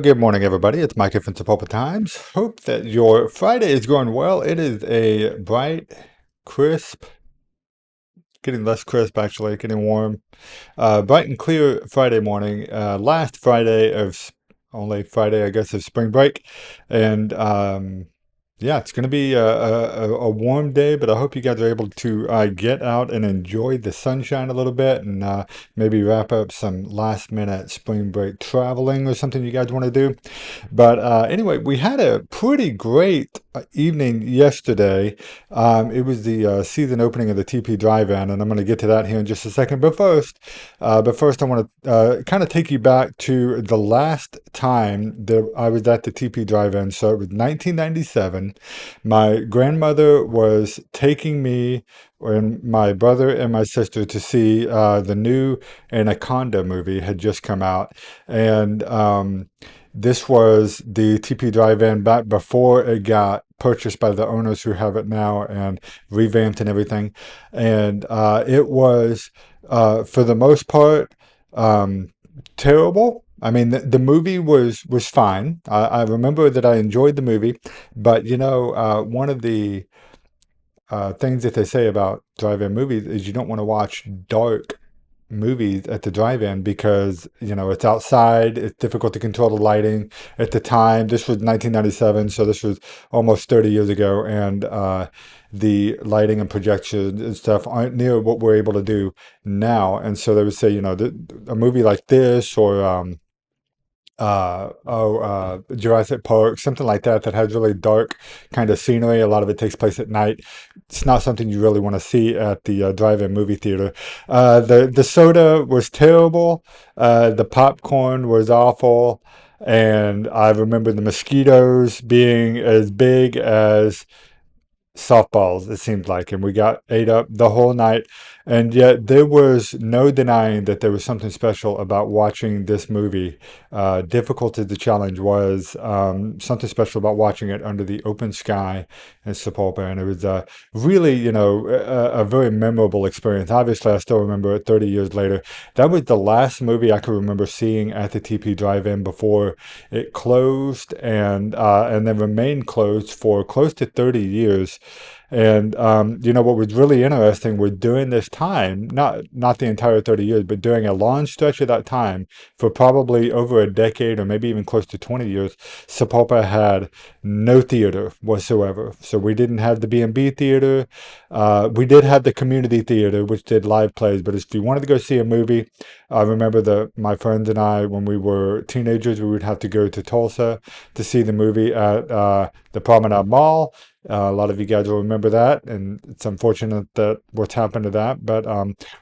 Good morning, everybody. It's Mike from Sapulpa Times. Hope that your Friday is going well. It is a bright, crisp, getting less crisp actually, getting warm, bright and clear Friday morning. Last Friday of only Friday, I guess, of spring break, and yeah, it's going to be a warm day. But I hope you guys are able to get out and enjoy the sunshine a little bit, and maybe wrap up some last minute spring break traveling or something you guys want to do. But anyway, we had a pretty great evening yesterday. It was the season opening of the TeePee Drive-In, and I'm going to get to that here in just a second. But first, I want to kind of take you back to the last time that I was at the TeePee Drive-In. So it was 1997. My grandmother was taking me and my brother and my sister to see the new Anaconda movie had just come out, and this was the TeePee Drive-In back before it got purchased by the owners who have it now and revamped and everything. And it was, for the most part, terrible. I mean, the movie was fine. I remember that I enjoyed the movie, but one of the things that they say about drive-in movies is you don't want to watch dark movies at the drive-in because it's outside, it's difficult to control the lighting. At the time, this was 1997, so this was almost 30 years ago, and the lighting and projections and stuff aren't near what we're able to do now. And so they would say, a movie like this, or Jurassic Park, something like that, that has really dark kind of scenery. A lot of it takes place at night. It's not something you really want to see at the drive-in movie theater. The soda was terrible. The popcorn was awful. And I remember the mosquitoes being as big as softballs, it seemed like, and we got ate up the whole night. And yet there was no denying that there was something special about watching this movie. Difficult as the challenge was, something special about watching it under the open sky in Sapulpa, and it was really, a very memorable experience. Obviously, I still remember it 30 years later. That was the last movie I could remember seeing at the TeePee Drive-In before it closed, and then remained closed for close to 30 years. And what was really interesting was during this time, not the entire 30 years, but during a long stretch of that time, for probably over a decade or maybe even close to 20 years, Sapulpa had no theater whatsoever. So we didn't have the B&B theater. We did have the community theater, which did live plays. But if you wanted to go see a movie, I remember that my friends and I, when we were teenagers, we would have to go to Tulsa to see the movie at the Promenade Mall. A lot of you guys will remember that, and it's unfortunate that what's happened to that, but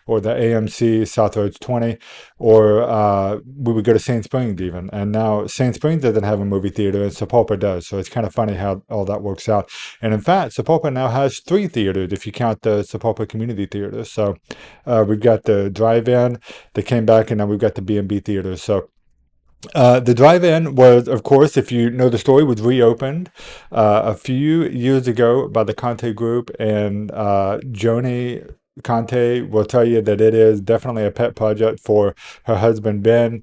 or the AMC South Roads 20, or we would go to Sand Springs even, and now Sand Springs doesn't have a movie theater, and Sapulpa does, so it's kind of funny how all that works out. And in fact, Sapulpa now has 3 theaters if you count the Sapulpa Community Theater. So we've got the drive-in that came back, and now we've got the B&B theater. So the drive-in was, of course, if you know the story, was reopened a few years ago by the Kante Group, and Joni Kante will tell you that it is definitely a pet project for her husband Ben.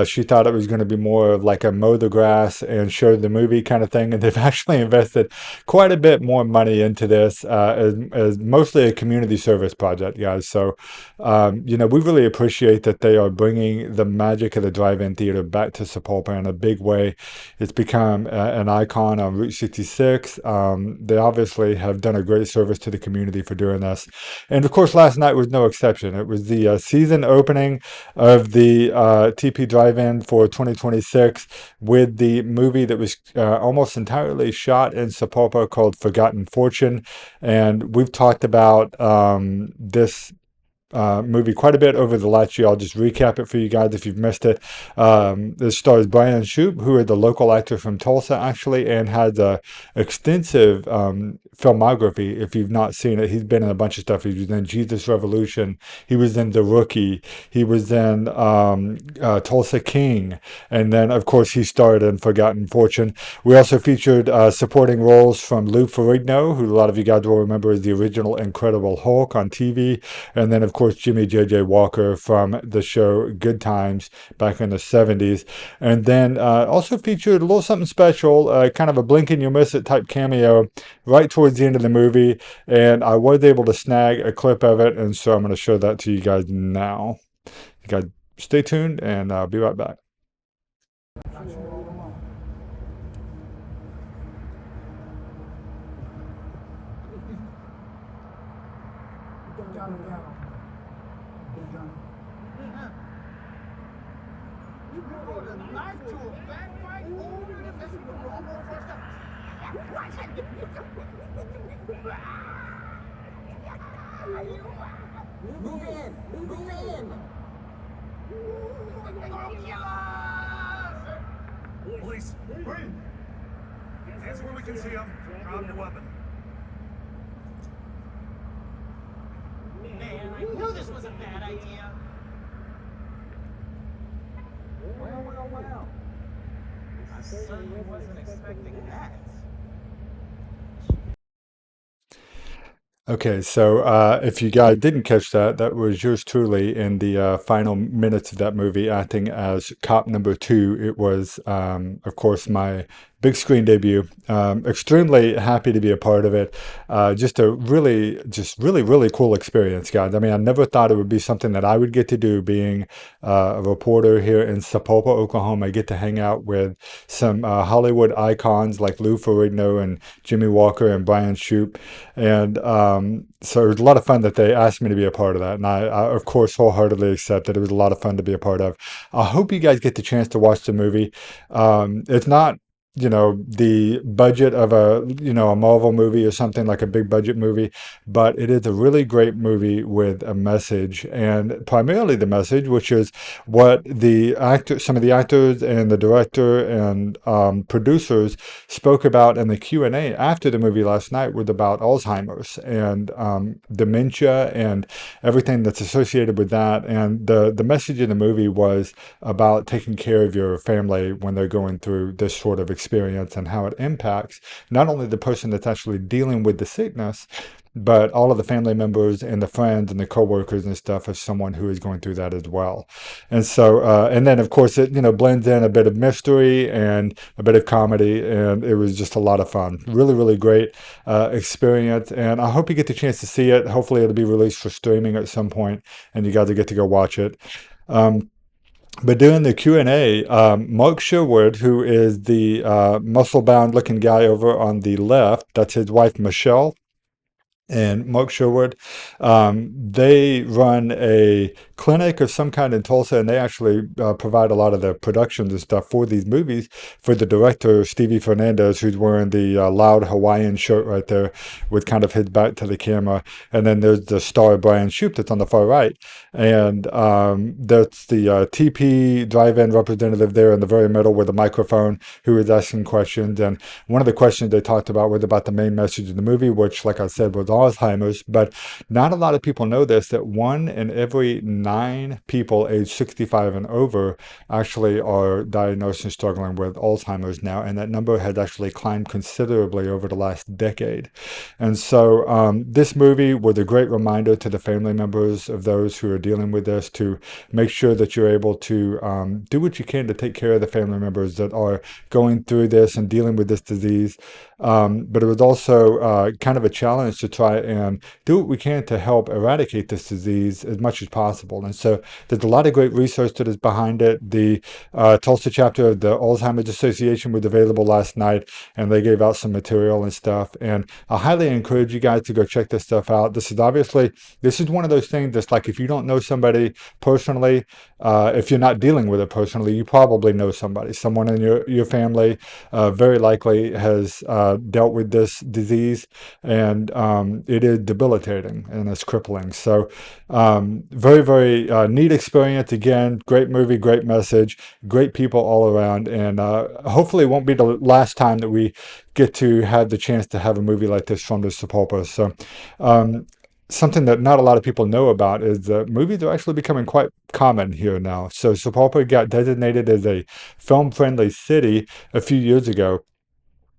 She thought it was going to be more of like a mow the grass and show the movie kind of thing, and they've actually invested quite a bit more money into this, as mostly a community service project, guys. So we really appreciate that they are bringing the magic of the drive-in theater back to Sapulpa in a big way. It's become an icon on Route 66. They obviously have done a great service to the community for doing this. And of course, last night was no exception. It was the season opening of the TeePee Drive-In for 2026 with the movie that was almost entirely shot in Sapulpa called Forgotten Fortune. And we've talked about this movie quite a bit over the last year. I'll just recap it for you guys if you've missed it. This stars Brian Shoup, who is the local actor from Tulsa, actually, and has a extensive filmography. If you've not seen it, he's been in a bunch of stuff. He was in Jesus Revolution. He was in The Rookie. He was in Tulsa King. And then, of course, he starred in Forgotten Fortune. We also featured supporting roles from Lou Ferrigno, who a lot of you guys will remember as the original Incredible Hulk on TV. And then, of course, Jimmy J.J. Walker from the show Good Times back in the 70s. And then also featured a little something special, kind of a blink and you miss it type cameo right towards the end of the movie. And I was able to snag a clip of it. And so I'm going to show that to you guys now. You guys stay tuned and I'll be right back. Move in! Move in! Police, hurry! Hands where we can see them. Drop your weapon. Man, I knew this was a bad idea. Well. I certainly wasn't expecting that. Okay, so if you guys didn't catch that, that was yours truly in the final minutes of that movie, acting as cop number 2. It was, of course, my big screen debut. Extremely happy to be a part of it. Just a really cool experience, guys. I mean, I never thought it would be something that I would get to do, being a reporter here in Sapulpa, Oklahoma. I get to hang out with some Hollywood icons like Lou Ferrigno and Jimmy Walker and Brian Shoup. And so it was a lot of fun that they asked me to be a part of that. And I, of course, wholeheartedly accepted. It was a lot of fun to be a part of. I hope you guys get the chance to watch the movie. It's not, the budget of a Marvel movie or something like a big budget movie, but it is a really great movie with a message, and primarily the message, which is what some of the actors and the director and producers spoke about in the Q&A after the movie last night, was about Alzheimer's and dementia and everything that's associated with that. And the message in the movie was about taking care of your family when they're going through this sort of experience, and how it impacts not only the person that's actually dealing with the sickness, but all of the family members and the friends and the coworkers and stuff of someone who is going through that as well. And so, and then of course it, blends in a bit of mystery and a bit of comedy, and it was just a lot of fun. Really great experience, and I hope you get the chance to see it. Hopefully it'll be released for streaming at some point, and you guys will get to go watch it. But during the Q&A, Mark Sherwood, who is the muscle-bound looking guy over on the left, that's his wife Michelle, and Mark Sherwood, they run a clinic of some kind in Tulsa, and they actually provide a lot of the productions and stuff for these movies for the director, Stevie Fernandez, who's wearing the loud Hawaiian shirt right there with kind of his back to the camera. And then there's the star, Brian Shoup, that's on the far right. And that's the TeePee Drive-In representative there in the very middle with a microphone, who is asking questions. And one of the questions they talked about was about the main message of the movie, which, like I said, was Alzheimer's. But not a lot of people know this, that 1 in every 9 people aged 65 and over actually are diagnosed and struggling with Alzheimer's now, and that number has actually climbed considerably over the last decade. And so this movie was a great reminder to the family members of those who are dealing with this, to make sure that you're able to do what you can to take care of the family members that are going through this and dealing with this disease. But it was also kind of a challenge to try and do what we can to help eradicate this disease as much as possible. And so there's a lot of great research that is behind it. The Tulsa chapter of the Alzheimer's Association was available last night, and they gave out some material and stuff. And I highly encourage you guys to go check this stuff out. This is one of those things that's like, if you don't know somebody personally, if you're not dealing with it personally, you probably know somebody. Someone in your family very likely has dealt with this disease, and it is debilitating and it's crippling. So very neat experience. Again, great movie, great message, great people all around, and hopefully it won't be the last time that we get to have the chance to have a movie like this from the Sapulpa. So something that not a lot of people know about is that movies are actually becoming quite common here now. So Sapulpa got designated as a film-friendly city a few years ago.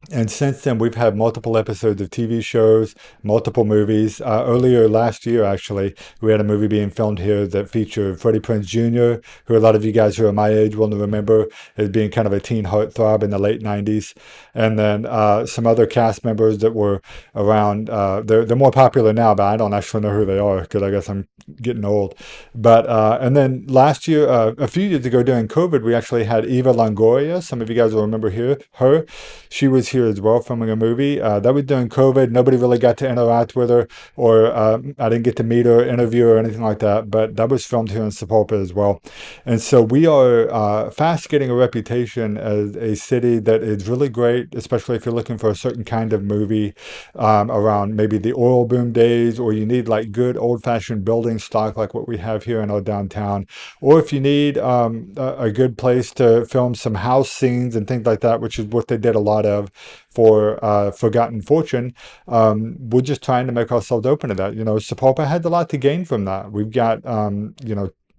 And since then, we've had multiple episodes of TV shows, multiple movies. Earlier last year, actually, we had a movie being filmed here that featured Freddie Prinze Jr., who a lot of you guys who are my age will remember as being kind of a teen heartthrob in the late 90s. And then some other cast members that were around. They're more popular now, but I don't actually know who they are because I guess I'm getting old. But and then last year, a few years ago during COVID, we actually had Eva Longoria. Some of you guys will remember her. She was here as well filming a movie. That was during COVID. Nobody really got to interact with her, or I didn't get to meet her, interview her, or anything like that. But that was filmed here in Sapulpa as well. And so we are fast getting a reputation as a city that is really great, especially if you're looking for a certain kind of movie around maybe the oil boom days, or you need like good old fashioned building stock like what we have here in our downtown, or if you need a good place to film some house scenes and things like that, which is what they did a lot of for Forgotten Fortune. We're just trying to make ourselves open to that. You know, Sapulpa had a lot to gain from that. We've got,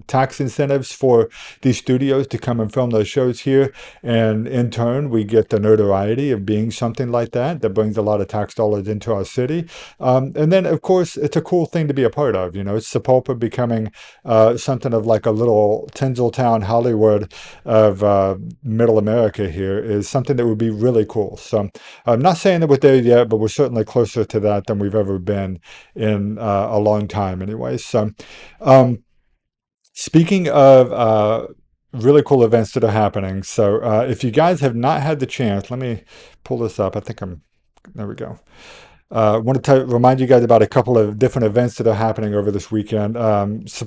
tax incentives for these studios to come and film those shows here. And in turn, we get the notoriety of being something like that that brings a lot of tax dollars into our city. And then, of course, it's a cool thing to be a part of. You know, it's Sapulpa becoming something of like a little Tinseltown Hollywood of middle America here is something that would be really cool. So I'm not saying that we're there yet, but we're certainly closer to that than we've ever been in a long time anyway. So, um, speaking of really cool events that are happening, so if you guys have not had the chance, let me pull this up. I think there we go. I want to remind you guys about a couple of different events that are happening over this weekend. So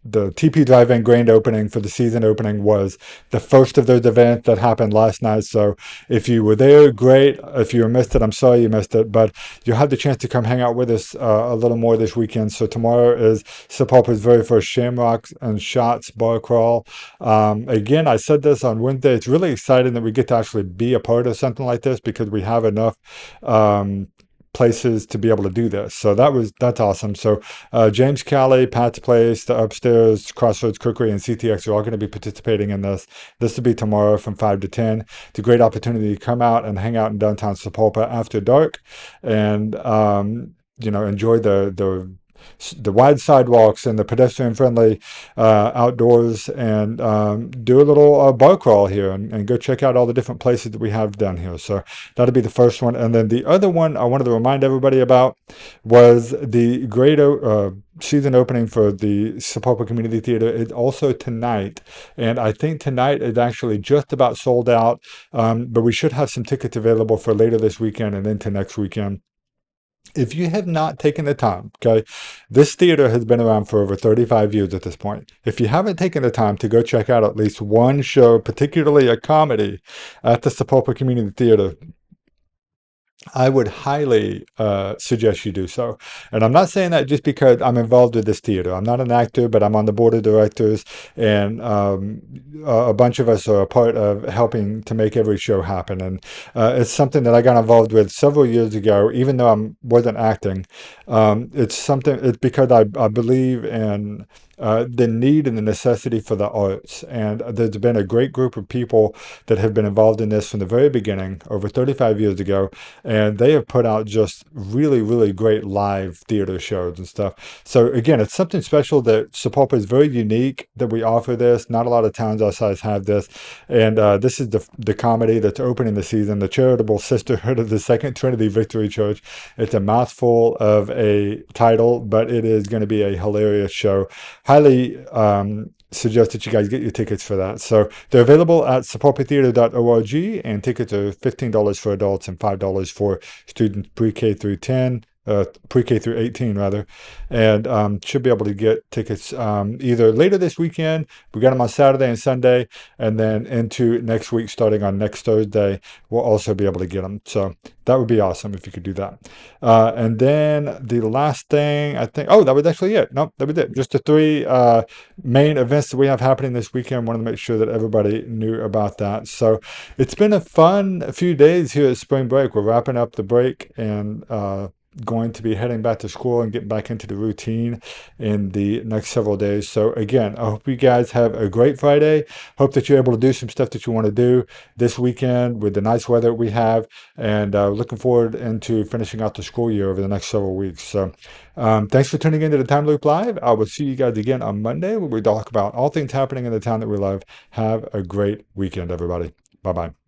the TeePee Drive-In grand opening for the season opening was the first of those events that happened last night. So if you were there, great. If you missed it, I'm sorry you missed it. But you'll have the chance to come hang out with us a little more this weekend. So tomorrow is Sapulpa's very first Shamrocks and Shots bar crawl. Again, I said this on Wednesday. It's really exciting that we get to actually be a part of something like this because we have enough places to be able to do this. So that's awesome. So James Calley, Pat's Place, the Upstairs, Crossroads Cookery, and CTX are all going to be participating in this. This will be tomorrow from 5 to 10. It's a great opportunity to come out and hang out in downtown Sapulpa after dark and enjoy the wide sidewalks and the pedestrian friendly outdoors, and do a little bar crawl here and go check out all the different places that we have down here. So that'll be the first one. And then the other one I wanted to remind everybody about was the great season opening for the Sapulpa Community Theater is also tonight. And I think tonight is actually just about sold out, but we should have some tickets available for later this weekend and into next weekend. If you have not taken the time, okay, this theater has been around for over 35 years at this point. If you haven't taken the time to go check out at least one show, particularly a comedy, at the Sapulpa Community Theater, I would highly suggest you do so. And I'm not saying that just because I'm involved with this theater. I'm not an actor, but I'm on the board of directors, and a bunch of us are a part of helping to make every show happen. And it's something that I got involved with several years ago, even though I wasn't acting. It's because I believe in the need and the necessity for the arts. And there's been a great group of people that have been involved in this from the very beginning, over 35 years ago. And they have put out just really, really great live theater shows and stuff. So again, it's something special that Sapulpa is very unique that we offer this. Not a lot of towns our size have this. And this is the comedy that's opening the season, the charitable sisterhood of the Second Trinity Victory Church. It's a mouthful of a title, but it is going to be a hilarious show. Highly suggest that you guys get your tickets for that. So they're available at sapulpatheater.org, and tickets are $15 for adults and $5 for students pre-K through 10. Pre-K through 18 rather, and should be able to get tickets either later this weekend. We got them on Saturday and Sunday, and then into next week starting on next Thursday we'll also be able to get them. So that would be awesome if you could do that. And then the last thing I think, that was actually it. Nope, that was it. Just the three main events that we have happening this weekend. Wanted to make sure that everybody knew about that. So it's been a fun few days here at spring break. We're wrapping up the break, and going to be heading back to school and getting back into the routine in the next several days. So again, I hope you guys have a great Friday. Hope that you're able to do some stuff that you want to do this weekend with the nice weather we have, and looking forward into finishing out the school year over the next several weeks. So thanks for tuning into the Time Loop Live. I will see you guys again on Monday where we talk about all things happening in the town that we love. Have a great weekend, everybody. Bye bye.